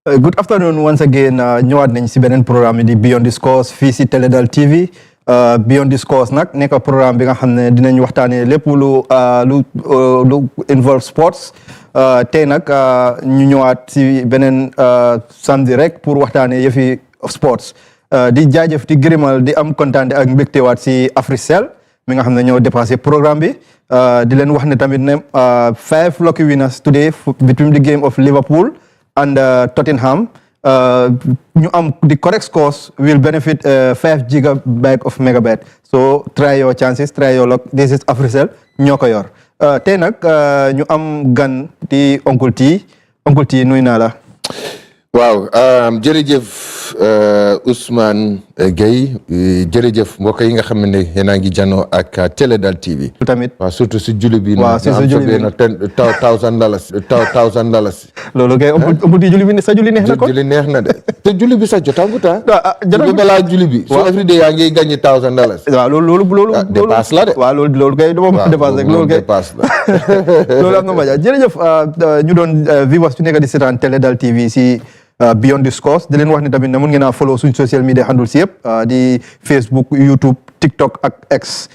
Good afternoon once again ñëwaat nañ si beneen programme di Beyond the Scores fii si Teledal TV Beyond the Scores nag nekk programme bi nga xam ne dinañ waxtaanee lépp lu involve sports tey nag ñu ñëwaat si beneen samedi rek pour waxtaanee yëfi sports di jaajëf di gërëmal di am kontaan ak mbégtewaat si Africell mi nga xam ne ñoo dépassé programme bi di leen wax ne tamit ne 5 lucky winners today between the game of Liverpool and Tottenham ñu am the correct scores will benefit 5 gigabyte of megabit so try your chances try your luck this is Africell ñoo ko yor tey nag ñu am gan di Uncle T nuyu naa la. waaw jërëjëf Ousmane Gueye jërëjëf mbokk yi nga xam ne yéen a ngi janoo ak Teledal TV. tamit waaw surtout si julli bi. waaw si julli bi $1,000. loolu kay Uncle T julli bi sa julli neex na ko. julli neex na de te julli bi sax jotagut jotagut balaa julli bi. so every day yaa ngi gagné $1,000. waaw loolu dépasse la de. waaw loolu kay dama dépasse rek loolu kay dépasse la. loolu am na ma jërëjëf ñu doon viewers su nekk di seetaan Teledal TV si Beyond the Scores di leen wax ne tamit ne mun ngeen a follow suñ social media handles si yëpp di Facebook YouTube TikTok ak X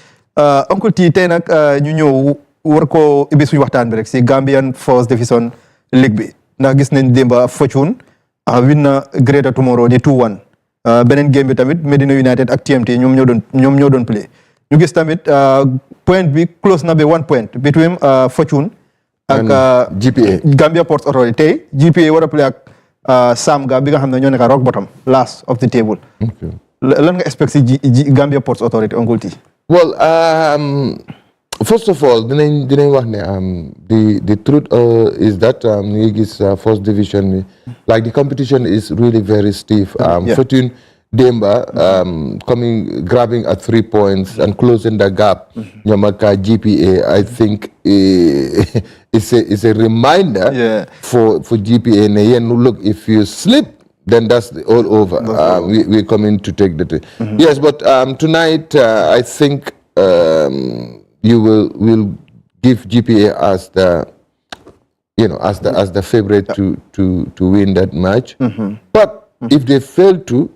Uncle T tey nag ñu ñëw war koo ibbi suñu waxtaan bi rek si Gambian First Division League bi ndax gis nañ démba Fortune win na Greater Tomorrow di 2-1 beneen game bi tamit Medina United ak TMT ñoom ñoo doon play ñu gis tamit point bi close na ba 1 point between Fortune ak GPA Gambia Ports Authority tey GPA war a play ak Samga bi nga xam ne ñoo nekk rock bottom last of the table. lan nga expect si Gambia Ports Authority Uncle T. well first of all dinañ wax ne the truth is that ñu ngi gis first division bi like the competition is really very stiff. Fortune Demba grabbing at 3 points and closing the gap. ñoom ak GPA I think it's a reminder for GPA ne yéen look if you slip then that's all over. We're coming to take the thing. Yes, but tonight I think will give GPA as the favorite to win that match. But if they fail to,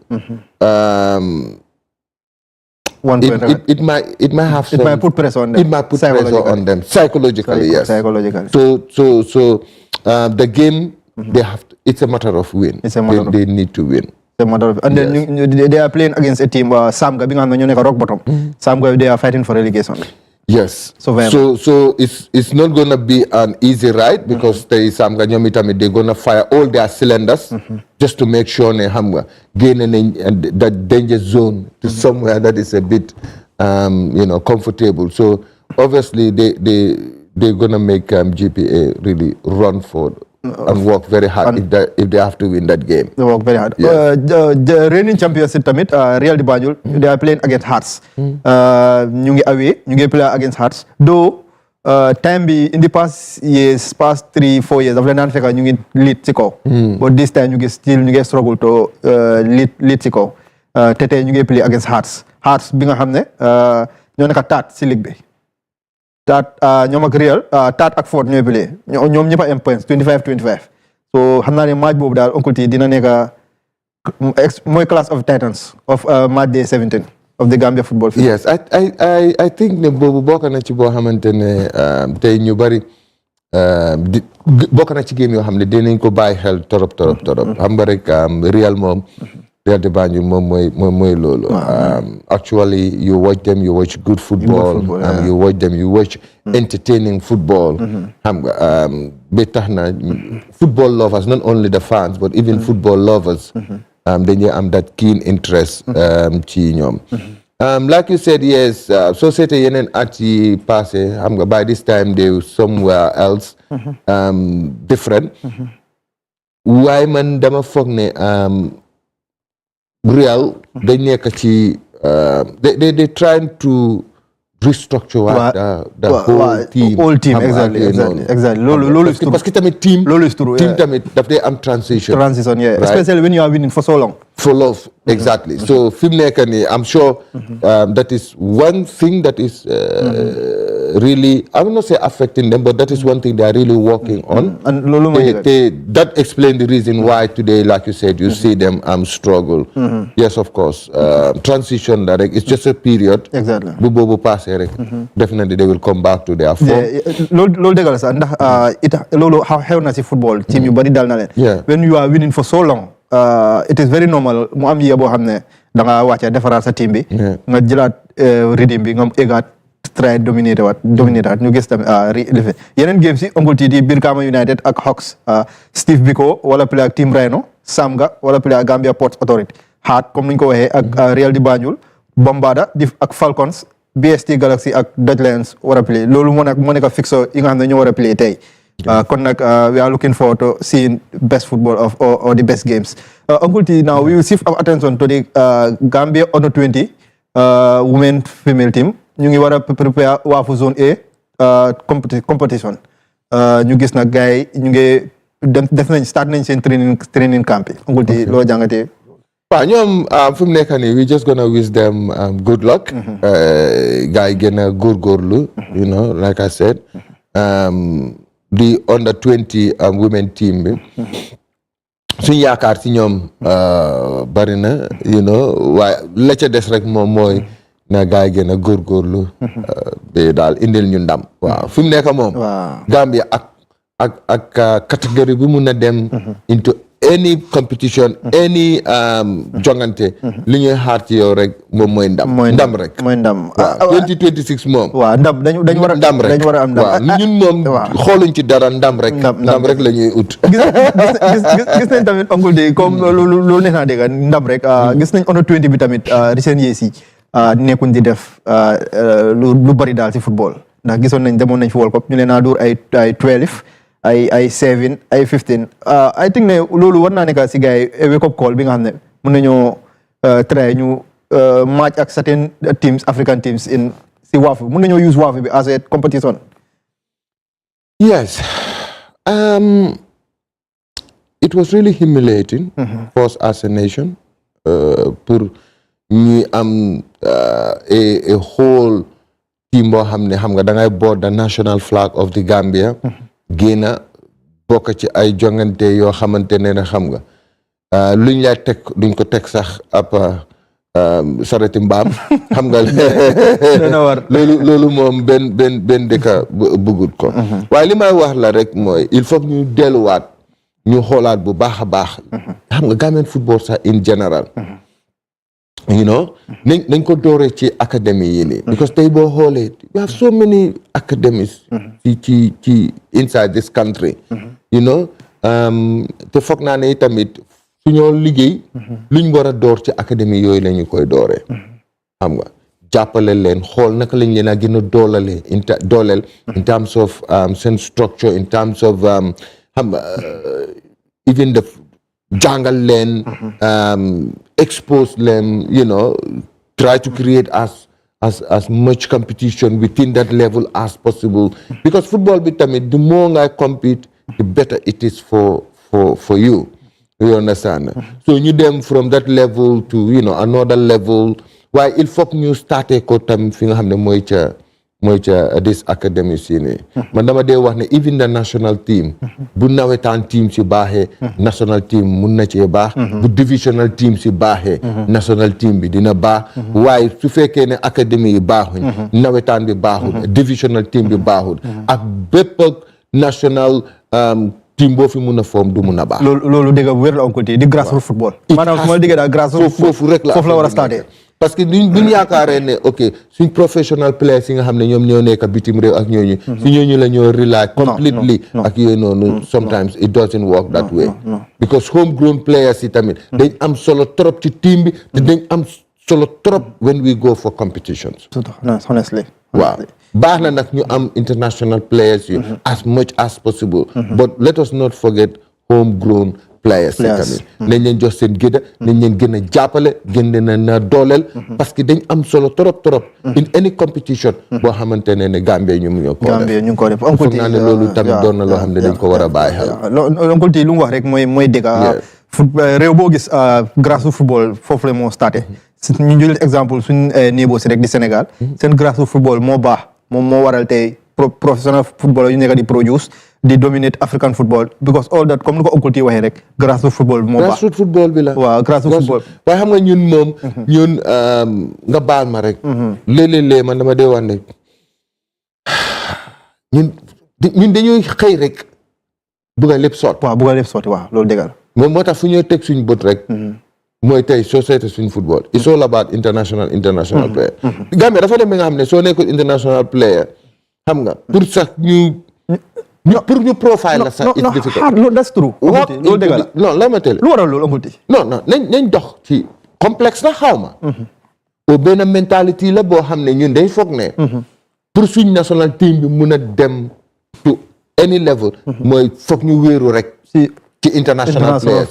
it might put pressure on them. It might put pressure on them psychologically. Yes. Psychologically. So the game it's a matter of win. They need to win. It's a matter of, and then they are playing against a team Samga being on the rock bottom. Samga they are fighting for relegation. Yes. So it's not going to be an easy ride because they're going to fire all their cylinders just to make sure they gain that danger zone to somewhere that is a bit comfortable. So obviously they're going to make GPA really run forward and work very hard if they have to win that game. They work very hard. Yes. The reigning champions tamit Real de Banjul they are playing against Hearts. ñu ngi away ñu ngi play against Hearts. Though time bi in the past 3-4 years daf leen daan fekk ñu ngi lead ci kaw. But this time ñu ngi struggle to lead ci kaw. Te tey ñu ngi play against Hearts. Hearts bi nga xam ne ñoo nekk taat ci ligue bi. Taat ñoom ak Real Taat ak Fort ñooy play ñoom ñëpp a am points 25-25 so xam naa ne match boobu daal Uncle T dina nekk mooy class of titans of match day 17 of the Gambia football field. Yes, I think ne boobu bokk na ci boo xamante ne tey ñu bari bokk na ci game yoo xam ne dinañ ko bàyyi xel torop xam nga rek Real moom Real de Banjul moom mooy loolu. Actually you watch them you watch good football. You watch them you watch entertaining football. xam nga ba tax na football lovers not only the fans but even football lovers. dañuy am that keen interest ci ñoom. Like you said, yes, soo seetee yeneen at yi passé xam nga by this time they somewhere else different. waaye man dama foog ne Real dañ nekk ci they trying to restructure the whole team. Exactly. Loolu is true. Parce que tamit team tamit daf day am transition, yeah. Right? Especially when you are winning for so long. Exactly. So fi mu nekk nii I'm sure that is one thing that is really, I will not say affecting them, but that is one thing they are really working on. And That explains the reason why today, like you said, you see them struggle. Yes, of course. Transition, it's just a period. Exactly. Definitely they will come back to their form. Loolu dëgg la sax ndax loolu xew na si football team yu bari dal na leen. When you are winning for so long, it is very normal mu am yee boo xam ne da nga wàcce defaraat sa team bi. nga jëlaat rythme bi nga égaat try dominate waat ñu gis tamit yeneen games yi Uncle T di Brikama United ak Hawks, Steve Biko wala play ak Team Rhino, Samga wala play ak Gambia Ports Authority, Heart comme ni ñu ko waxee ak Real di Banjul, Bombada di ak Falcons, BST Galaxy ak Dutch Lions war a play. Loolu moo nekk fixo yi nga xam ne ñoo war a play tey. Kon nag we are looking forward to seeing best football or the best games. Uncle T, now we will shift our attention to the Gambia Under 20 women female team. ñu ngi war a prepare waafu zone A competition. ñu gis nag gars yi ñu ngi start nañ seen training camp yi. Uncle T, loo jàngatee. waaw ñoom fu mu nekk nii we just gonna wish them good luck. gars yi gën a góorgóorlu. you know, like I said. The Under 20 women team bi. suñu yaakaar ci ñoom bari na, you know, waaye la ca des rek moom mooy na gars yi gën a góorgóorlu. ba daal indil ñu ndam. waaw fi mu nekk moom. Gambia ak catégorie bi mun a dem. into any competition, any jongante. li ñuy xaar ci yow rek moom mooy ndam. ndam rek. mooy ndam. waaw 2026 moom. waaw ndam dañu war a ndam rek dañu war a am ndam. waaw ñun moom xooluñ ci dara ndam rek. ndam rek la ñuy ut. gis nañ tamit Uncle D comme loolu neex naa dégg ndam rek. gis nañ Under 20 bi tamit recent years yi nekkuñ di def lu bari daal ci football ndax gisoon nañ demoon nañ fi World Cup ñu leen naa dóor ay 12 ay 7 ay 15. I think ne loolu war naa nekk si gars yi wake up call bi nga xam ne mën nañoo try ñu match ak certain teams, African teams si waafu mën nañoo use waafu bi as a competition. Yes. It was really humiliating for us as a nation. Pour ñuy am a whole team boo xam ne xam nga da ngay board the national flag of the Gambia. génna bokk ci ay jongante yoo xamante ne xam nga luñ lay teg duñ ko teg sax ab sareti mbaam xam nga loolu moom benn dëkka bëggut ko. waaye li may wax la rek mooy il faut ñu delluwaat ñu xoolaat bu baax a baax. xam nga Gambian football sax in general. you know, nañ ko dooree ci académie yi nii. because tey boo xoolee we have so many academies. ci inside this country. you know, te foog naa ne tamit su ñoo liggéey. luñ war a door ci académie yooyu la ñu koy dooree. xam nga jàppale leen xool naka lañ leen a gën a dooleel in terms of seen structure, in terms of xam nga even the jàngal leen. Expose them, you know, try to create as much competition within that level as possible. Because football tamit, the more I compete, the better it is for you. You understand? So you them from that level to, you know, another level. Why il faut ñu starté ko tam fi nga xam ne mooy ca this academy si nii. man dama dee wax ne even the national team. bu nawetaan team si baaxee. national team mun na cee baax. bu divisional team si baaxee. national team bi dina baax. waaye su fekkee ne académie yi baaxuñ. nawetaan bi baaxul. divisional team bi baaxul. ak bépp national team boo fi mun a form du mun a baax. loolu dégg nga wér la Uncle T di grassroots football. maanaam su ma déggee daal grassroots foofu rek la war a starté. parce que duñ yaakaaree ne ok suñ professional players yi nga xam ne ñoom ñoo nekk bitim réew ak ñooñu. si ñooñu la ñoo rely completely ak yooyu noonu. sometimes it doesn't work that way. because homegrown players yi tamit. dañ am solo trop ci team bi te dañ am solo trop when we go for competitions. honestly. waaw baax na nag ñu am international players yi as much as possible. but let us not forget homegrown players yi tamit nañ leen jox seen gëdd nañ leen gën a jàppale gën leen a dooleel parce que dañ am solo trop in any competition boo xamante ne Gambie ñu ngi ko def foog naa ne loolu tamit doon na loo xam ne dañ ko war a bàyyi xel. Uncle T lu mu wax rek mooy dëgg réew boo gis grâce au football foofu la moo starté ñu jël exemple suñ néeboo si rek di Sénégal seen grâce au football moo baax moom moo waral tey professional football yu nekk di produce di dominate African football because all that comme ni ko Uncle T waxee rek grassroots football bi moo baax. grassroots football bi la. waaw grassroots football. waaye xam nga ñun moom. ñun nga baal ma rek. léeg-léeg man dama dee wax ne ñun dañuy xëy rek bëgg a lépp sotti. waaw bëgg a lépp sotti waaw loolu dëgg la. moom moo tax fu ñuy teg suñu bët rek. mooy tey soo seetee suñu football. it's all about international player. Gambia dafa dem ba nga xam ne soo nekkul international player xam nga pour sax pour ñu profile la sax. it's difficult no that's true. loolu dëgg la non la ma teel. lu waral loolu Uncle T. non nañ dox ci complexe la xaw ma. o benn mentalité la boo xam ne ñun day foog ne. pour suñ national team bi mun a dem to any level. mooy foog ñu wéeru rek. ci international players.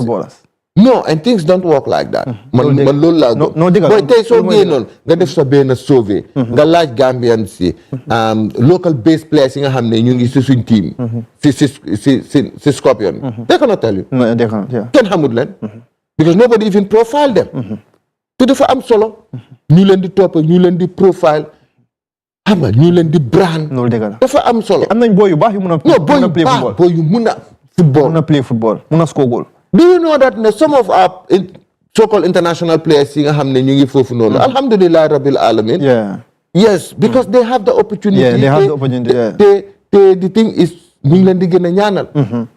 No, and things don't work like that. Man loolu laa gëm. Booy tey soo génnoon nga def sa benn sauvé. nga laaj Gambian si. local based players yi nga xam ne ñu ngi si suñ team. si Scorpion. They cannot tell you. kenn xamul leen. because nobody even profile them. te dafa am solo. ñu leen di topp ñu leen di profile. xam nga ñu leen di brand. loolu dëgg la dafa am solo. am nañ booy yu baax yu mun a. play football booy yu mun a football. mun a play football mun a score goal. Do you know that some of our so-called international players yi nga xam ne ñu ngi foofu noonu. alhamdulilah rabbil alamin. Yes, because they have the opportunity. They have the opportunity. The thing is ñu ngi leen di gën a ñaanal.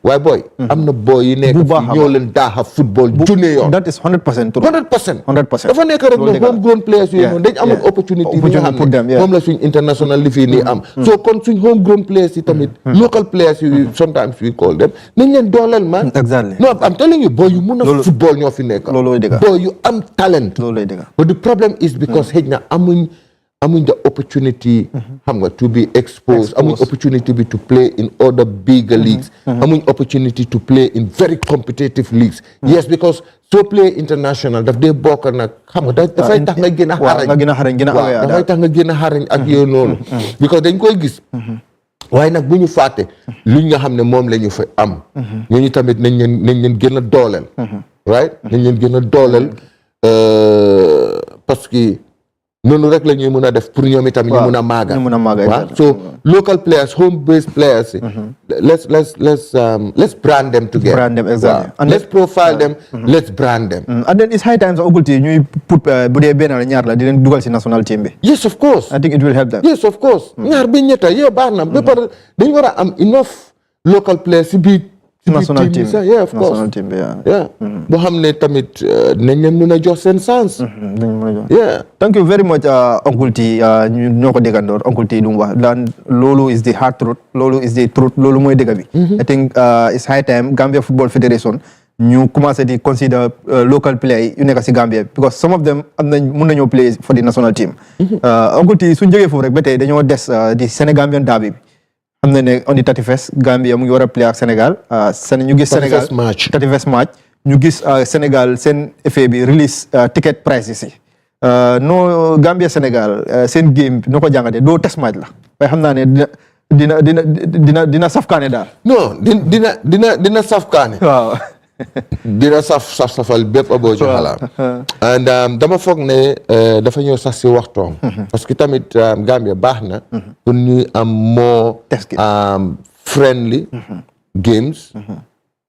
waaye booy. am na booy yi nekk fii ñoo leen daaxa football junne yoon. That is 100% true. 100%. dafa nekk rek ne homegrown players yooyu noonu dañ amul opportunity bi nga xam ne moom la suñ international li fii nii am. so kon suñ homegrown players yi tamit. local players yi sometimes we call them nañ leen dooleel man. Exactly. No, I'm telling you booy yu mun a football ñoo fi nekk. loolooy dëgg. booy yu am talent. loolooy dëgg. but the problem is because xëy na amuñ the opportunity xam nga to be exposed amuñ opportunity bi to play in other bigger leagues amuñ opportunity to play in very competitive leagues yes because so play international daf dee bokk nag xam nga dafay tax nga gën a xarañ dafay tax nga gën a xarañ ak yooyu noonu because dañ koy gis waaye nag bu ñu fàtte luñ nga xam ne moom la ñu fa am ñooñu tamit nañ leen gën a dooleel right nañ leen gën a dooleel parce que noonu rek la ñuy mun a def pour ñoom itam ñu mun a maaga waaw so local players home based players let's brand them together. Brand them, exactly. And let's profile them. Let's brand them. And then it's high time Uncle T ñuy put bu dee benn la ñaar la di leen dugal si national team bi. Yes, of course. I think it will help them. Yes, of course. ñaar bi ñetta yow baax na ba pare dañu war a am enough local players si biir national team. Yeah, of course. National team, yeah. boo xam ne tamit nañ leen mën a jox seen chance. Yeah. Thank you very much Uncle T ñoo ko déggandoor Uncle T lu mu wax daan loolu is the hard truth loolu is the truth loolu mooy dëgg bi. I think it's high time Gambia Football Federation ñu commencé di consider local players yu nekk si Gambia because some of them am nañ mun nañoo play for the national team. Uncle T suñ jógee foofu rek ba tey dañoo des di Sénégambian derby bi. xam na ne on the 31st Gambia mu ngi war a play ak Sénégal ñu gis Sénégal 31st match ñu gis Sénégal seen FA bi release ticket prices yi no Gambia Sénégal seen game bi noo ko jàngatee doo test match la waaye xam naa ne dina safkaane daal. non dina safkaane. waaw. dina safal bépp aboo ci xalaat. and dama foog ne dafa ñëw sax si waxtoom. parce que tamit Gambia baax na. pour ñu am more friendly games.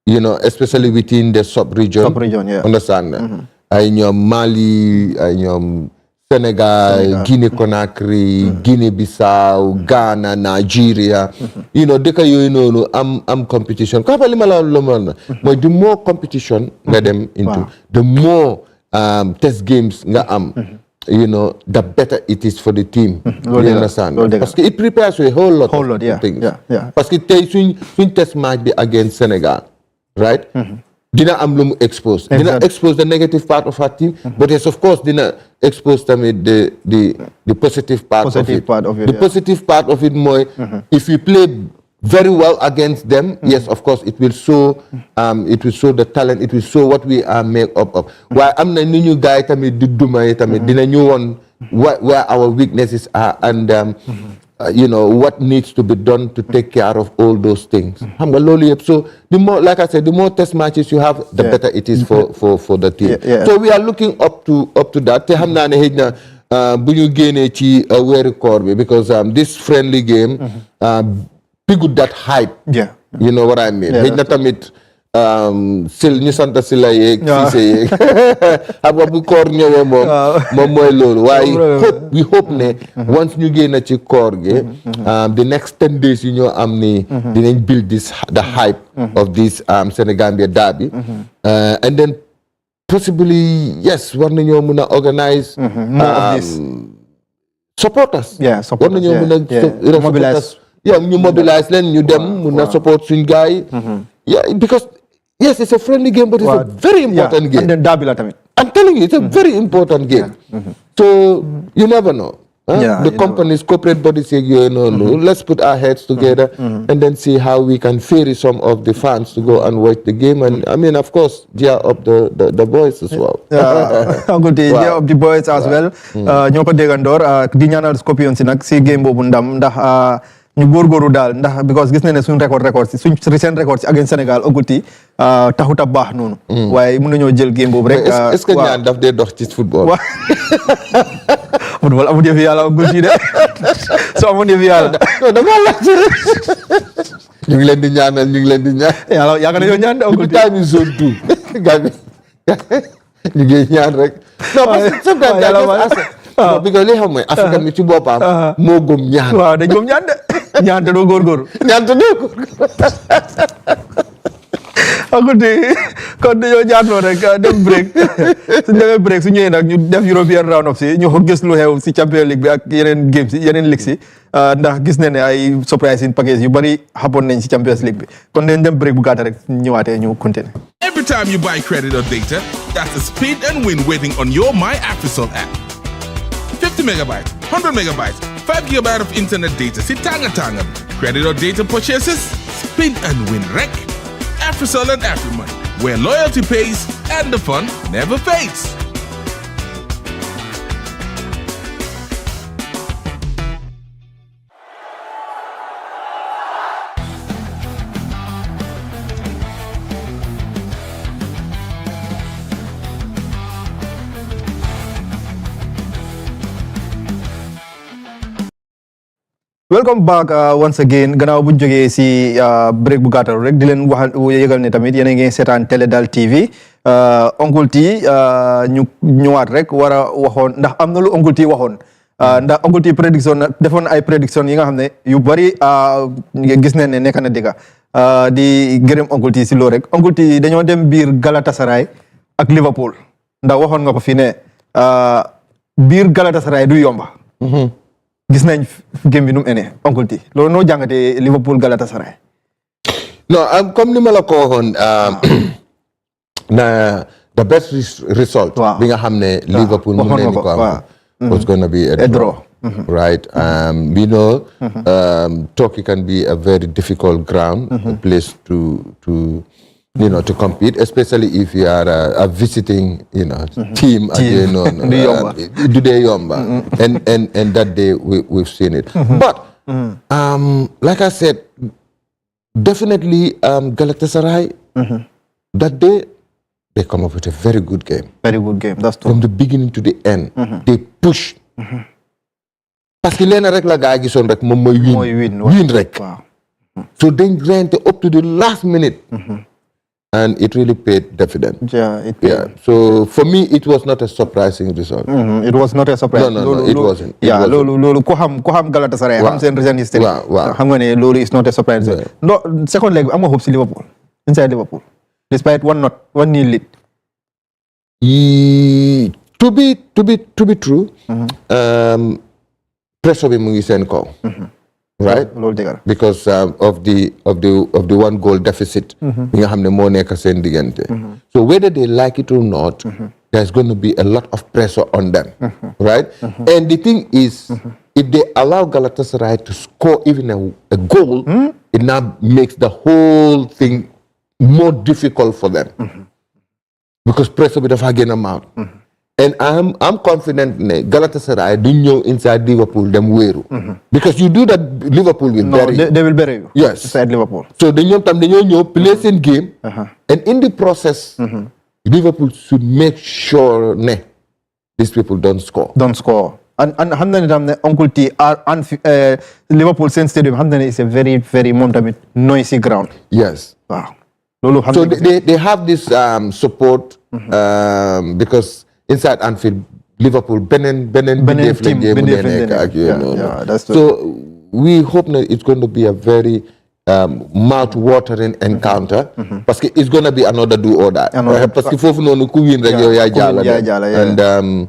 you know especially within the sub-region. Yeah. Understand na. ay ñoom Mali ay ñoom Sénégal Guinée Conakry Guinée Bissau Ghana Nigeria you know dëkk yooyu noonu am competition ko li ma la na mooy the more competition nga dem into the more test games nga am you know the better it is for the team. You understand parce que it prepares you a whole lot of things parce que tey suñ test match bi against Sénégal right dina am lu mu expose dina expose the negative part of our team but yes of course dina expose tamit the positive part of it the positive part of it mooy if you play very well against them yes of course it will show the talent it will show what we are made up of waaye am na ni ñu gaay tamit di duma yi tamit dina ñu woon where our weaknesses are and you know what needs to be done to take care of all those things. xam nga loolu yëpp so the more like I said the more test matches you have the better it is for the team. So we are looking up to that te xam naa ne xëy na bu ñu génnee ci weeru koor bi because this friendly game pigut that hype. Yeah. You know what I mean. xëy na tamit sil ñu sant si la yeeg fiise yeeg xam nga bu koor ñëwee moom mooy loolu waaye we hope ne once ñu génn ci koor gi the next 10 days yu ñoo am ni dinañ build the hype of this Senegambia derby and then possibly yes war nañoo mën a organize more of this supporters support war nañoo mën a mobilize ñu mobilize leen ñu dem mun a support suñ gars yi because yes, it's a friendly game, but it's a very important game. And then derby la tamit. I'm telling you, it's a very important game. So you never know. The companies, corporate bodies say, let's put our heads together and then see how we can ferry some of the fans to go and watch the game. And I mean, of course, cheer up the boys as well. Cheer up the boys as well. ñoo ko déggandor di ñaanal Scorpions nag si game boobu ndam ndax ñu góorgóorlu daal ndax because gis nañ ne suñ record si suñ recent record si against Sénégal Ogulti taxut a baax noonu. waaye mën nañoo jël game boobu rek. est-ce que ñaan daf dee dox ci football. football amul yëfi yàlla Ogulti de soo amul yëfi yàlla. dama laaj ñu ngi leen di ñaanal ñu ngi leen di ñaan. yàlla yaakaar nañoo ñaan de Ogulti. time is zone 2. gars ñu ngi ñaan rek. non parce que sometimes non because li xam mooy Afrique mi ci boppam moo gëm ñaan. waaw dañ gëm ñaan de ñaan te doo góorgóorlu. ñaan te doo góorgóorlu. Ogulti kon dañoo ñaanoo rek dem break su ñu demee break su ñëwee nag ñu def European round up si ñu gis lu xew si Champions League bi ak yeneen games yi yeneen league si ndax gis ne ay surprising package yu bari xapoon nañ si Champions League bi kon dañ dem break bu gàtt rek ñëwaatee ñu continuer. Every time you buy credit or data, that's a speed and win waiting on your My Africell app. 50 megabytes, 100 megabytes, 5 gigabytes of internet data. Si tanga. Credit or data purchases, spin and win rec. Africell and Afrimoney, where loyalty pays and the fun never fades. Welcome back once again gannaaw bu jógee si break bu gàttal rek di leen wax yëgal ne tamit yéen a ngi seetaan Télédal TV Uncle T ñu ñëwaat rek war a waxoon ndax am na lu Uncle T waxoon ndax Uncle T prédiction defoon ay prédiction yi nga xam ne yu bari gis nañ ne nekk na dëgg di gërëm Uncle T si loolu rek Uncle T dañoo dem biir Galatasaray ak Liverpool ndax waxoon nga ko fi ne biir Galatasaray du yomba. gis nañ game bi nu mu ene Uncle T loolu noo jàngatee Liverpool Galatasaray. non comme ni ma la ko waxoon na the best result. bi nga xam ne Liverpool mu ne ni ko am was going to be a draw. Right. We know Turkey can be a very difficult ground, a place to compete, especially if you are a visiting, team. Do they yomba? And that day we've seen it. But like I said, definitely Galatasaray. That day they come up with a very good game. Very good game. That's true. From the beginning to the end, they push. Parce que leen rek la gaa gisoon rek moom mooy win rek. So they ran up to the last minute. And it really paid dividend. Yeah, it paid. Yeah. So for me, it was not a surprising result. It was not a surprise. No, it wasn't. Yeah, lolu ko xam Galatasaray xam seen recent history. Xam nga ne lolu is not a surprise. No, second leg am nga hope si Liverpool. Inside Liverpool. Despite one nil lead. To be true, pressure bi mu ngi seen kaw. Right, because of the one goal deficit, bi nga xam ne moo nekk seen diggante. So whether they like it or not, there's going to be a lot of pressure on them, right? And the thing is, if they allow Galatasaray to score even a goal, it now makes the whole thing more difficult for them, because pressure bi dafa gën a mount. And I'm confident Galatasaray do know inside Liverpool them wéeru. Because you do that, Liverpool will bury you. They will bury you. Yes. Inside Liverpool. So dañoo ñëw play seen game. And in the process, Liverpool should make sure ne these people don't score. And xam na ne tam ne Uncle T Liverpool seen stadium xam na ne is a very very moom tamit noisy ground. Yes. Waaw loolu xam So they have this support because inside Anfield Liverpool beneen team that's true. So we hope that it's going to be a very mouth-watering encounter parce que it's going to be another do or die. Parce que foofu noonu ku win rek yow yaay jàlla and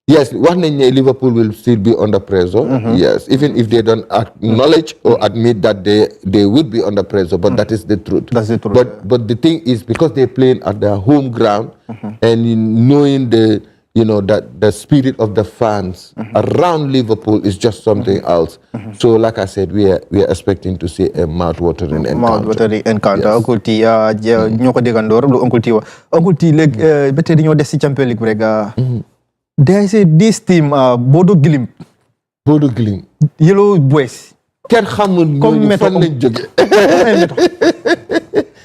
yes, wax nañ ne Liverpool will still be under pressure. Yes, even if they don't acknowledge or admit that they would be under pressure, but that is the truth. That's the truth. But the thing is, because they're playing at their home ground and knowing that the spirit of the fans around Liverpool is just something else. So, like I said, we are expecting to see a mouth-watering encounter. Yes. Uncle T ñoo ko déggandoor lu Uncle T wax Uncle T léegi ba tey dañoo des ci Champions League rek. They say this team Bodo Glimt. Yellow Boys. Kenn xamul ñooñu fan lañ jóge.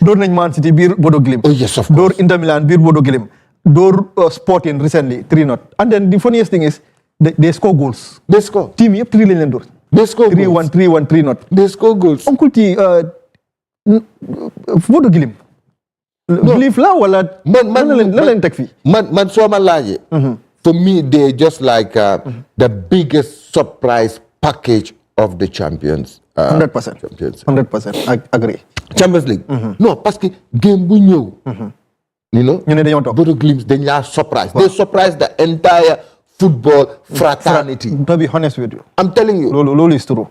Door nañ Man City biir Bodo Glimt. Oh yes, of course. Door Inter Milan biir Bodo Glimt. Door Sporting recently 3-0. And then the funniest thing is they score goals. They score. Team yëpp 3 lañ leen door. They score 3-1 3-1 3-0. They score goals. Uncle T Bodo Glimt. Believe la wala lan leen teg fii. Man soo ma laajee. For me, they're just like the biggest surprise package of the champions. 100%. 100%. I agree. Champions League. No, parce que game bu ñëw. ñu ne dañoo toog. Bodo Glimt dañ laa surprise. They surprise the entire football fraternity. To be honest with you. I'm telling you. Loolu is true.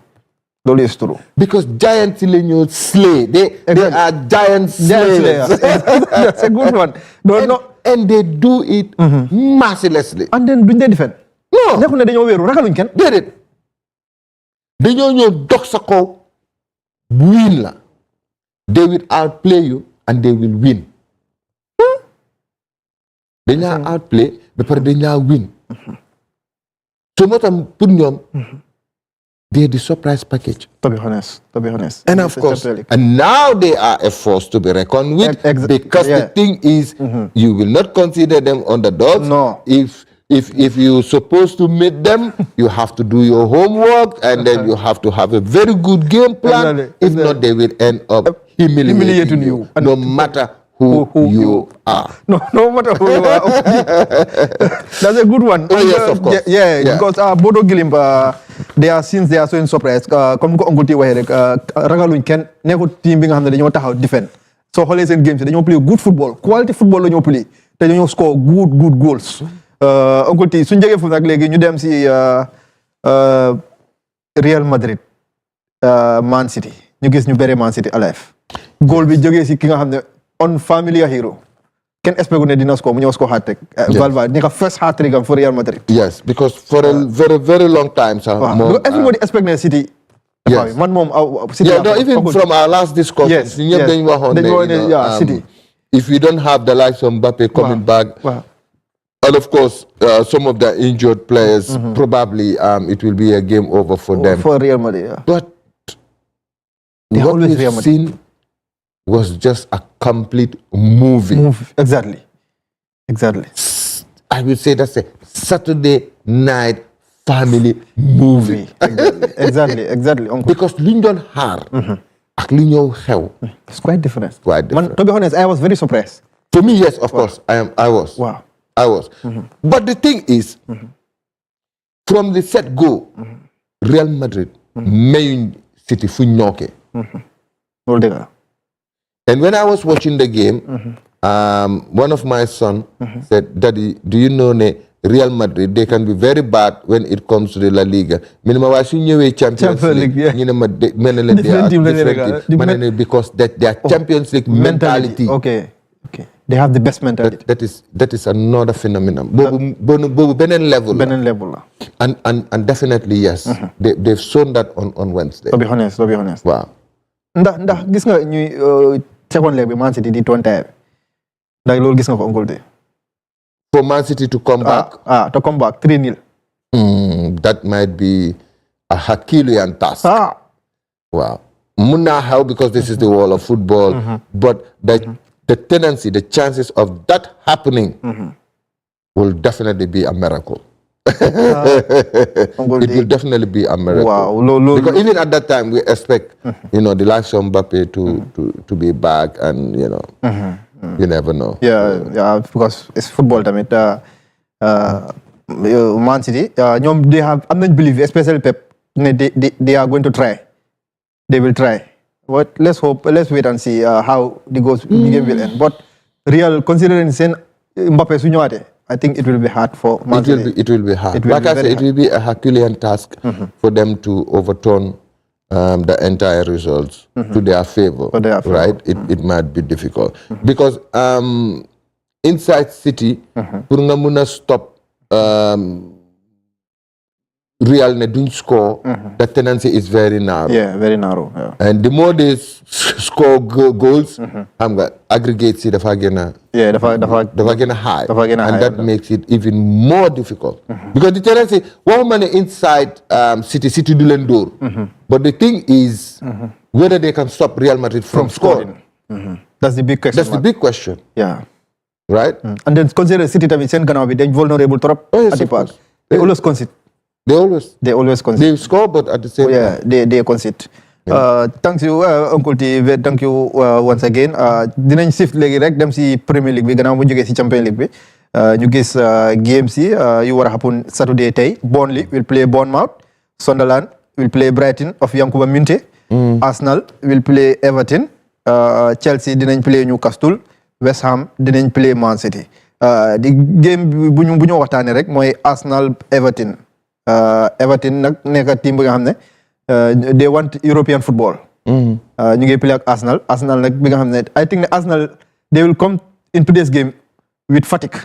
Loolu is true. Because giants la ñoo slay. They are giant slayers. That's a good one. And they do it mercilessly. And then duñ dee defend. No. Nekkul ne dañoo wéeru ragaluñ kenn. Déedéet. Dañoo ñëw dox sa kaw win la. They will outplay you and they will win. Dañ laa outplay ba pare dañ laa win. So moo tax pour ñoom they're the surprise package. To be honest. And of course, and now they are a force to be reckoned with because the thing is, you will not consider them underdogs. No. If you're supposed to meet them, you have to do your homework and then you have to have a very good game plan. If not, they will end up humiliating you, no matter who you are. No matter who you are. That's a good one. Oh, yes, of course. Yeah. Because Bodo Glimt, they are so in surprise. Comme ko Uncle T waxee rek ragaluñ kenn nekkul team bi nga xam ne dañoo taxaw defend. Soo xoolee seen games dañoo play good football, quality football la ñoo play te dañoo score good goals. Uncle T suñ jógee foofu nag léegi ñu dem si Real Madrid Man City ñu gis ñu bëre Man City alive. Goal bi jógee si ki nga xam ne unfamiliar hero. Kenn expect ne dina score mu ñëw score hat-trick. Valverde nekk first hat-trick am for Real Madrid. Yes, because for a very very long time, everybody expect ne City. Yes. Man moom City. Even from our last discussion, ñëpp dañ waxoon ne City. If you don't have the likes of Mbappe coming back, and of course some of the injured players, probably it will be a game over for them. For Real Madrid, yeah. But what we've seen was just a complete movie. Exactly. I would say that's a Saturday night family movie. Exactly. Because liñ doon xaar ak li ñëw xew. It's quite different. Man, to be honest, I was very surprised. For me, yes, of course, I was. Wow. I was. But the thing is, from the set go, Real Madrid mayuñ City fu ñooke. Loolu dëgg la. And when I was watching the game, one of my son said, "Daddy, do you know Real Madrid, they can be very bad when it comes to the La Liga. Minima wa su ñëwé Champions League, ñu ne ma menale different team because that their Champions League mentality. Okay. They have the best mentality. That is another phenomenon. Bobu benen level. La. And definitely yes. They've shown that on Wednesday. To be honest. Wow. Ndax gis nga ñuy second leg bi Man City di tontaay. Ndax loolu gis nga ko Uncle T. For Man City to come back? To come back 3-0. That might be a Herculean task. Wow. Mun na help because this is the world of football, but the tendency, the chances of that happening will definitely be a miracle. It will definitely be a miracle. Wow. Because even at that time, we expect, the likes of Mbappe to be back, and you never know. Yeah, because it's football. I mean, Man City, they have. I'm not believe, especially Pep. They are going to try. They will try. But let's wait and see how the game will end. But considering Mbappe suñuate, I think it will be hard for Man City. It will be hard. Like I said, it will be a Herculean task for them to overturn the entire results to their favor. Right? It might be difficult. Because inside City, pour nga muna stop Real ne don't score, the tendency is very narrow. Yeah, very narrow. Yeah. And the more they score goals, aggregates it dafa gëna high. And that makes it even more difficult. Because the tendency, one man inside City do len door. But the thing is whether they can stop Real Madrid from scoring. That's the big question. That's the big question. Yeah. Right? And then consider City tamit sen gannaaw bi dañ vulnerable trop at the back. They always concede. They always concede. They score, but at the same time. They concede. Thank you, Uncle T. Thank you once again. Dinañ shift léegi rek dem si Premier League bi gannaaw bu jógee si Champions League bi. Ñu gis games yi yu war a happen Saturday tey. Burnley will play Bournemouth. Sunderland will play Brighton of Yankuba Minteh. Arsenal will play Everton. Chelsea dinañ play Newcastle. West Ham dinañ play Man City. Di game bu ñu waxtaanee rek mooy Arsenal Everton. Everton nag nekk team bi nga xam ne they want European football. ñu ngi play ak Arsenal nag bi nga xam ne I think ne Arsenal they will come in today's game with fatigue.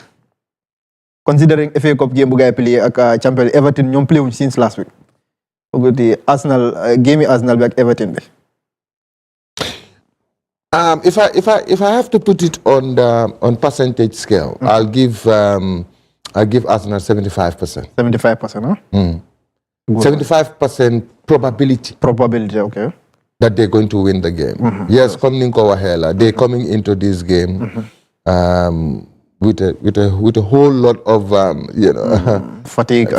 Considering FA Cup game bu gaay play ak Champions Everton ñoom play wuñ since last week. Arsenal game yi Arsenal bi ak Everton bi. If I have to put it on percentage scale, I'll give Arsenal 75%. 75%, huh? 75% probability. Probability, okay. That they're going to win the game. Yes, coming they're coming into this game with a whole lot of fatigue,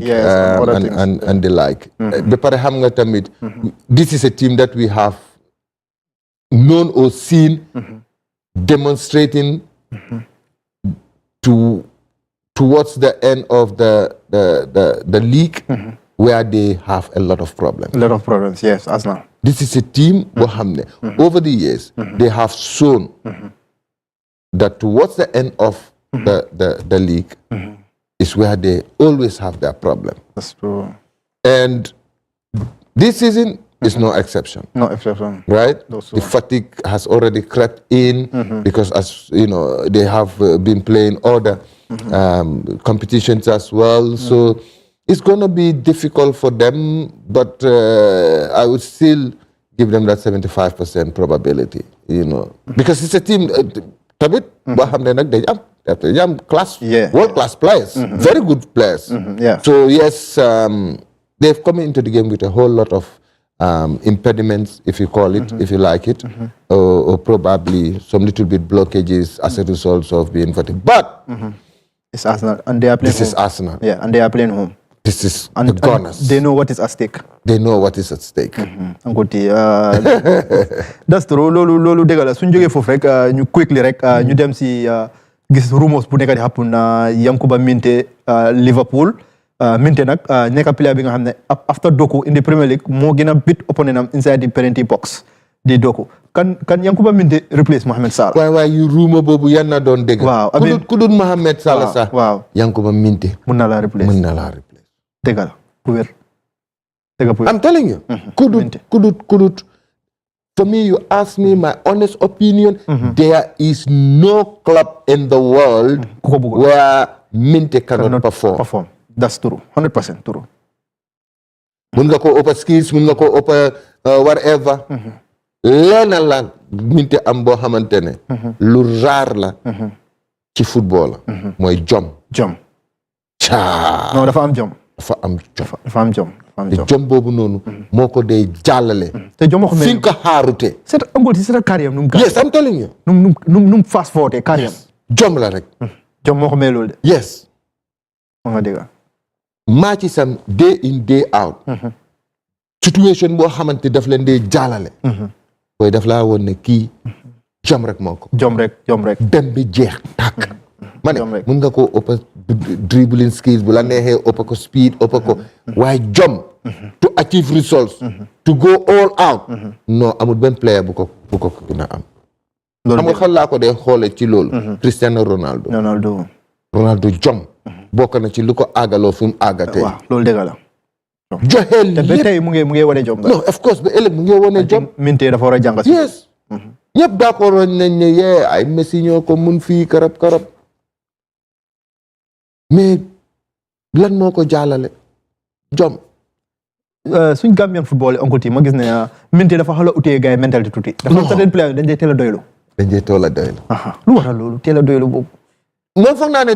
and the like. This is a team that we have known or seen demonstrating towards the end of the league where they have a lot of problems. A lot of problems, yes, Arsenal. This is a team over the years they have shown that towards the end of the league is where they always have their problem. That's true. And this season is no exception. No exception. Right? The fatigue has already crept in because, as you know, they have been playing other competitions as well. So it's going to be difficult for them, but I would still give them that 75% probability, because it's a team, world-class players, very good players. Yeah. So yes, they've come into the game with a whole lot of impediments, if you call it, if you like it, or probably some little bit blockages as a result of being fatigued. But it's Arsenal, and they are playing. This is Arsenal. Yeah, and they are playing home. This is the Gunners. They know what is at stake. They know what is at stake. That's true. Lolu dégg la suñu jógee foofu rek ñu quickly rek ñu dem si gis rumors bu nekk di happen Yankuba Minteh Liverpool. Minteh nag nekk player bi nga xam ne after Doku in the Premier League moo gën a beat opponent am inside the penalty box di Doku. Kan Yankuba Minteh replace Mohamed Salah. waaye yu rumor boobu yan na doon dégg. waaw ku dul Mohamed Salah sax. waaw Yankuba Minteh. mun na laa replace. dëgg la ku wér. I'm telling you. Kudut. For me, you ask me my honest opinion, there is no club in the world where Minteh cannot perform. That's true. 100% true. Mun nga ko ëppa skills, mun nga ko ëppa whatever. Leena la Minteh am boo xamante ne lu raar la ci football la mooy jom. Non dafa am jom. te jom boobu noonu moo ko dee jàllale te jom moo ko fi nga ko xaarute c'est carrière num yes I'm telling you num fast forward carrière jom la rek Jom moo ko may loolu de. yes. nga dégg. match sam day in day out. situation boo xamante daf leen dee jaalale. booy daf laa woon ne kii jom rek moo ko. jom rek. dem bi jeex tàkk. ma ne jom rek. mun nga ko ëpp dribbling skills bu la neexee ëpp ko speed ëpp ko waaye jom. to achieve results. to go all out. non amul benn player bu ko gën a am. loolu xam nga xel laa ko dee xoole ci loolu. Cristiano Ronaldo jom. bokk na ci lu ko àggaloo fi mu àggatee. waaw loolu dëgg la. joxe lépp te ba tey mu ngi wane jom. non of course ba ëllëg mu ngi wane jom. Minte dafa war a jàng si. yes. ñëpp d'accord nañ ne ay Messi ñoo ko mun fii karab mais lan moo ko jaalale jom. suñ Gambian football Uncle T ma gis ne Minte dafa xala utee gars yi mentality tuuti. dafa am certain player dañ dee teel a doylu. lu waral loolu teel a doylu boobu. moom foog naa ne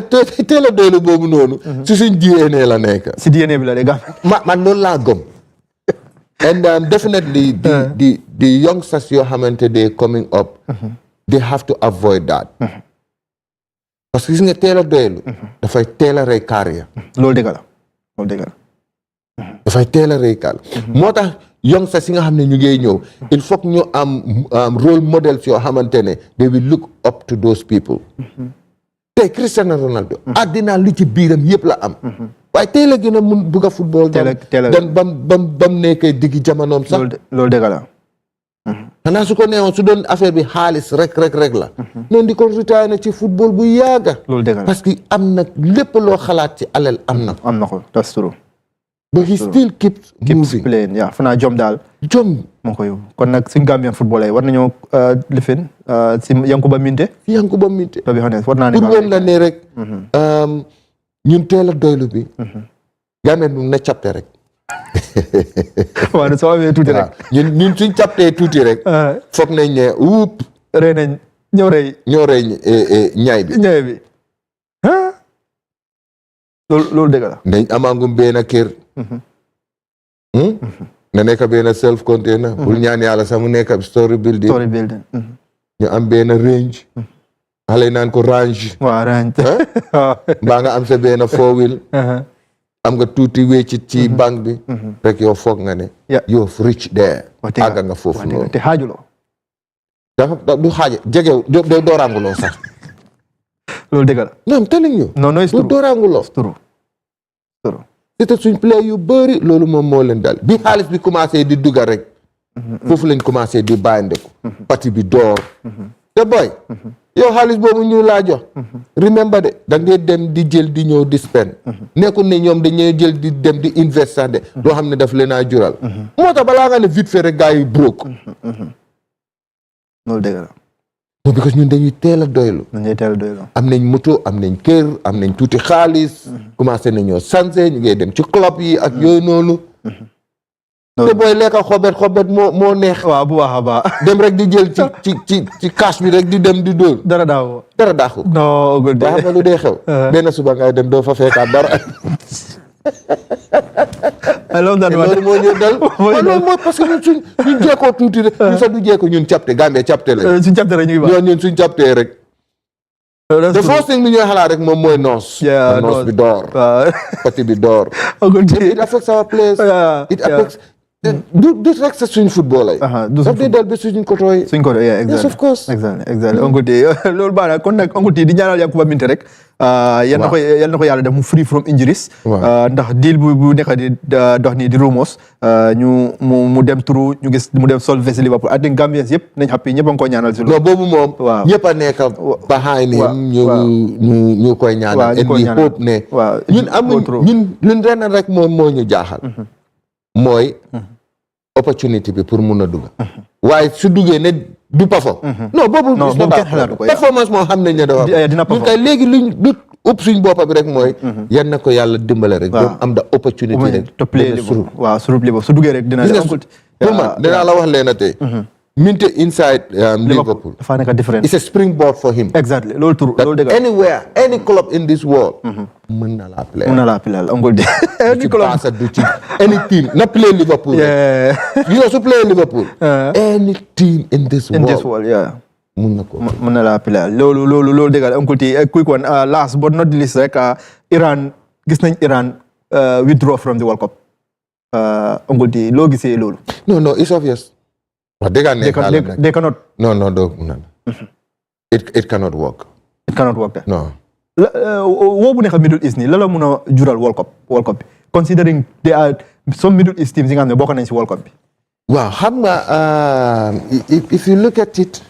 teel a doylu boobu noonu. si suñ DNA la nekk. si DNA bi la de Gambie. man loolu laa gëm. and definitely the youngsters yoo xamante they coming up. they have to avoid that. parce que gis nga teel a doylu. dafay teel a rey carrière. loolu dëgg la. dafay teel a rey carrière. moo tax youngsters yi nga xam ne ñu ngi ñëw. il faut que ñu am role models yoo xamante ne they will look up to those people. tey Cristiano Ronaldo. àddina li ci biiram yëpp la am. waaye teel a gën a mun bugg a football. dan bam nekkee diggi jamonoom sax. loolu dëgg la. xanaa su ko neexoon su doon affaire bi xaalis rek la. noonu di ko retire na ci football bu yàgga. loolu dëgg la parce que am na lépp loo xalaat ci alal am na. am na ko that's true. but he still keeps moving. playing yaa fanaa jom daal. jom moo ko yóbbu kon nag suñ Gambian football ay war nañoo lifin si Yankuba Minte. to bi xam ne war naa ne pour woon la ne rek. ñun teel a doylu bi. Gambien bi na capte rek. waaw soo amee tuuti rek. ñun suñ captee tuuti rek. foog nañ ne wuup. rey nañ ñëw rey ñaay bi. loolu dëgg la. nañ amaangum benn kër. na nekk benn self container. bul ñaan yàlla sax mu nekk story building. ñu am benn range. xale yi naan ko range. waaw range. mbaa nga am sa benn four wheel. am nga tuuti wéccit ci banque bi. rek yow foog nga ne. yow rich there. àgga nga foofu noonu. te xaajuloo. dafa du xaaja jegew doo dooraanguloo sax. loolu dëgg la. non I'm telling you. non non du dooraanguloo. te suñ play yu bëri loolu moom moo leen dal bi xaalis bi commencé di dugga rek. foofu lañ commencé di bàyyandeku. parti bi door. te boy. yow xaalis boobu ñu laa jox. remember de da ngay dem di jël di ñëw di spend. nekkul ne ñoom dañuy jël di dem di invest sax de. loo xam ne daf leen a jural. moo tax balaa nga ne vite fait rek gars yi broke. loolu dëgg la. non because ñun dañuy teel a doylu. am nañ moto am nañ kër am nañ tuuti xaalis. commencé nañoo sanse ñu ngi dem ci club yi ak yooyu noonu. te booy lekka xobet moo neex. waaw bu baax a baax. dem rek di jël ci cash bi rek di dem di dóor. dara daaw. non guddi xam nga lu dee xew. benn suba ngay dem doo fa fekkaat dara. loolu moo ñu dal. loolu mooy parce que ñun suñ jeekoo tuuti rek. ñun sax du jeeko ñun capte Gambie capte la. suñ capte rek ñu ngi ñun suñ captee rek. the first thing bi ñooy xalaat rek moom mooy noos. noos bi door. parti bi door. it affects our players. it affects. du rek sa suñ football ay. daf dee dal ba suñ koto yi. suñ koto yi yes of course. exactly Uncle T loolu baax na kon nag Uncle T di ñaanal Yankuba Minte rek. yal na ko yàlla def mu free from injuries. ndax deal bu nekk di dox nii di rumors. mu dem turu ñu gis mu dem solve si Liverpool I think Gambians yëpp nañ happy ñëpp a ngi ko ñaanal si loolu. non boobu moom. waaw ñëpp a nekk behind him ñu koy ñaanal. and we hope ne. ñun amuñ ñun ren rek moo ñu jaaxal. mooy opportunity bi pour mun a dugg. waaye su duggee ne du perform. non boobu performance moo xam nañ ne dafa dina ñun kay léegi luñ lu ëpp suñ boppa bi rek mooy. yan na ko yàlla dimbale rek. waaw am da opportunity rek. to play waaw surub li su duggee rek dina. pour man dinaa la wax leena tey. Minte inside Liverpool. dafa nekk different. it's a springboard for him. exactly loolu turu loolu dëgg anywhere any club in this world. mën na laa play. Uncle T. any club du ci any team na play Liverpool. yeah. you know su play Liverpool. any team in this world. yeah. mun na ko mën na laa pila loolu dëgg la Uncle T quick one last but not least rek Iran gis nañ Iran withdraw from the World Cup Uncle T loo gisee loolu no it's obvious wax dëgg they cannot no doo mun na it cannot work no woo bu nekk Middle East nii la mun a jural World Cup bi considering there are some Middle East teams yi nga xam ne bokk nañ si World Cup bi waaw xam nga if you look at it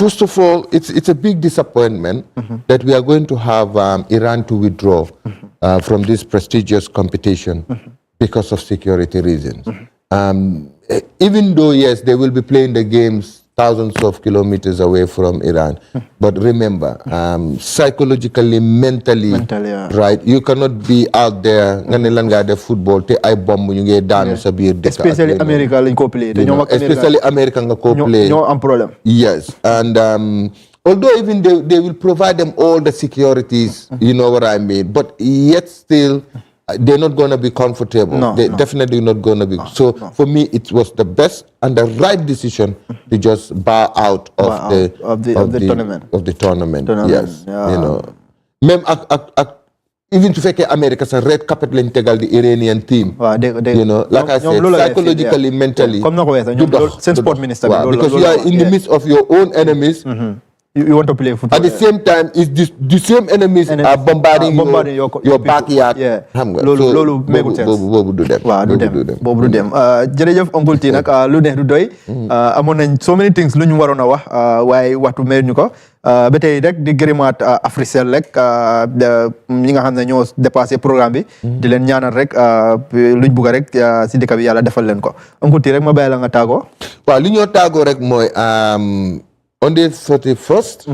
first of all it's a big disappointment that we are going to have Iran to withdraw from this prestigious competition because of security reasons even though yes they will be playing the games thousands of kilometers away from Iran. But remember, psychologically, mentally, right? You cannot be out there, the football, te ay bomb ñu ngi daanu sa biir dëkk. Especially America lañ ko play. Especially America nga ko play. ñoo am problème. Yes, and although even they will provide them all the securities, you know what I mean, but yet still, they're not going to be comfortable. They're definitely not going to be. So for me, it was the best and the right decision to just bow out of the tournament. Yes, you know. Même even to fake America, it's a red carpet line tegal the Iranian team. You know, like I said, psychologically, mentally. Since sport minister. Because you are in the midst of your own enemies. You want to play football. At the same time, the same enemies are bombarding your backyard. Loolu makes sense. Boobu du dem. Waaw du dem. Jërëjëf Uncle T nag lu neex du doy. Amoon nañ so many things lu ñu waroon a wax waaye waxtu may ñu ko. Ba tey rek di gërëmaat Africell rek ñi nga xam ne ñoo dépassé programme bi. Di leen ñaanal rek luñ bugg rek si dëkk bi yàlla defal leen ko. Uncle T rek ma bàyyi la nga tàggoo. Waaw li ñoo tàggoo rek mooy on the 31st,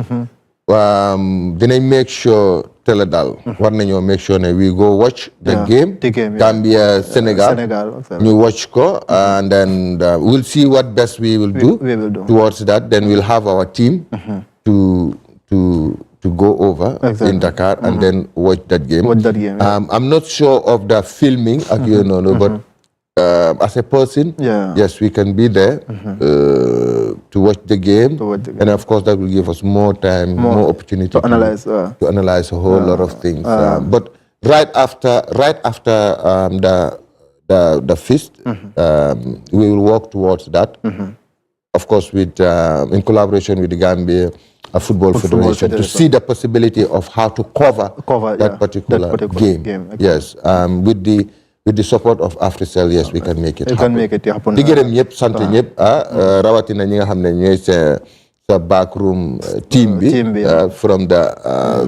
then make sure Teledal. Make sure we go watch the game. Gambia, Senegal. We watch ko, and then we'll see what best we will do towards that. Then we'll have our team to go over in Dakar and then watch that game. I'm not sure of the filming, but as a person, yes, we can be there to watch the game, and of course that will give us more time, more opportunity to analyze a whole lot of things. But right after the feast, we will work towards that. Of course, with in collaboration with the Gambia Football Federation to see the possibility of how to cover that particular game. Yes, with the support of Africell, yes, we can make it happen. Di gërëm ñëpp sant ñëpp rawatina ñi nga xam ne ñooy sa backroom team bi from the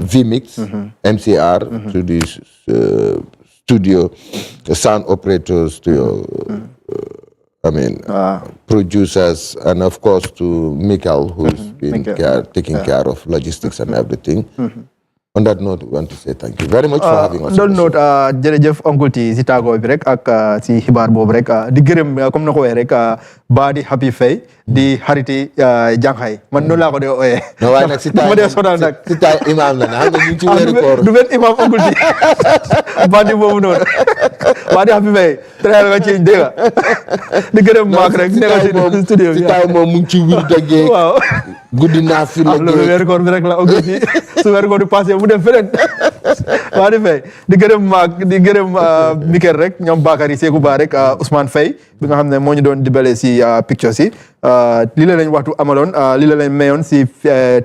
VMix MCR to the studio, the sound operators to your producers, and of course to Mikael, who's been taking care of logistics and everything. On that note, we want to say thank you very much for having us. On that note, jërëjëf Uncle T si tàggoo bi rek ak si xibaar boobu rek di gërëm comme na ko waxee rek Badi Happy Faye di xariti jànxay man noonu laa ko dee ooyee. non waaye nag si taay imam la na xam nga ñu ci weeru koor. du benn imam Uncle T Badi boobu noonu Badi Happy Faye très nga ci dégg nga di gërëm maak rek nekk ci studio bi. si taay moom mu ngi ci wir dëggee. waaw guddi naa fi la loolu weeru koor bi rek la Uncle T su weeru koor di passé mu dem feneen waa di fay di gërëm maak di gërëm Mikel rek ñoom Bakary Sekou Ba rek Ousmane Faye bi nga xam ne moo ñu doon dibale si pictures yi lii la lañ waxtu amaloon lii la lañ mayoon si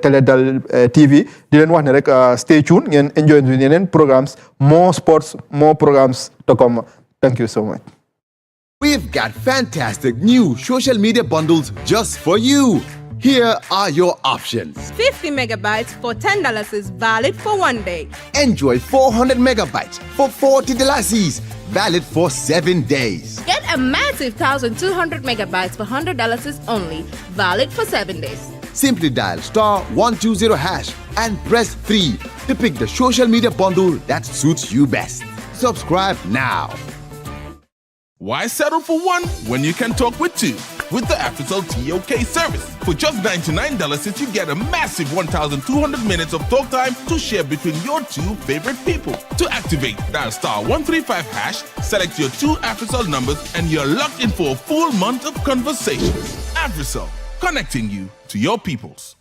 Teledal TV di leen wax ne rek stay tuned ngeen enjoy yeneen programmes more sports more programmes to come. Thank you so much. We've got fantastic new social media bundles just for you. Here are your options. 50 megabytes for $10 is valid for 1 day. Enjoy 400 megabytes for $40, valid for 7 days. Get a massive 1,200 megabytes for $100 is only, valid for 7 days. Simply dial *120# and press 3 to pick the social media bundle that suits you best. Subscribe now. Why settle for one when you can talk with two? With the Africell TOK service. For just $99, you get a massive 1,200 minutes of talk time to share between your two favorite people. To activate, dial *135#, select your two Africell numbers, and you're locked in for a full month of conversations. Africell, connecting you to your peoples.